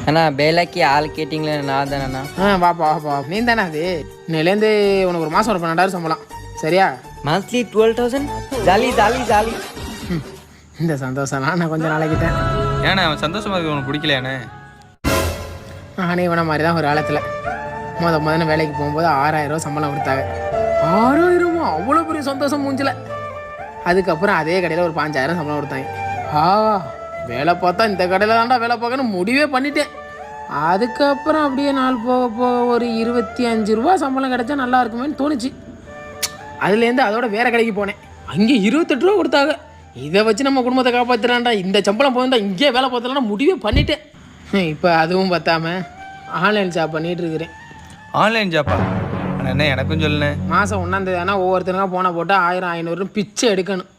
அண்ணா வேலைக்கு ஆள் கேட்டிங்களே நான் தானேண்ணா. வாப்பா வாப்பா, நீ தானே அது. இன்னிலேருந்து உனக்கு ஒரு மாதம் ஒரு 12,000 சம்பளம், சரியா? மந்த்லி 12,000. Jolly jolly jolly. இந்த சந்தோஷம் நான் கொஞ்சம் நாளைக்கிட்டேன். ஏண்ணே அவன் சந்தோஷமா இருக்கு உனக்கு பிடிக்கலையாண்ணே? நானே இவனை மாதிரி தான் ஒரு காலத்தில் முதல்ல வேலைக்கு போகும்போது 6,000 ரூபா சம்பளம் கொடுத்தாங்க. 6,000? அவ்வளோ பெரிய சந்தோஷம் மூஞ்சில். அதுக்கப்புறம் அதே கடையில் ஒரு 5,000 சம்பளம் கொடுத்தாங்க. வேலை பார்த்தா இந்த கடையில் தான்டா வேலை பார்க்கணும் முடிவே பண்ணிட்டேன். அதுக்கப்புறம் அப்படியே நாள் போக போக ஒரு 25 ரூபா சம்பளம் கிடைச்சா நல்லா இருக்குமேன்னு தோணுச்சு. அதுலேருந்து அதோட வேறு கடைக்கு போனேன். அங்கே 28 ரூபா கொடுத்தாங்க. இதை வச்சு நம்ம குடும்பத்தை காப்பாற்றுறான்டா, இந்த சம்பளம் போயிருந்தா இங்கே வேலை பார்த்தலாம்னா முடிவே பண்ணிட்டேன். இப்போ அதுவும் பார்த்தாம ஆன்லைன் ஜாப் பண்ணிகிட்டு இருக்கிறேன். ஆன்லைன் ஜாப்பா? என்ன எனக்கும் சொல்லுண்ணே. மாதம் 1ஆம் தேதி ஆனால் ஒவ்வொருத்தருக்கா போனால் போட்டால் 1000 500 பிச்சை எடுக்கணும்.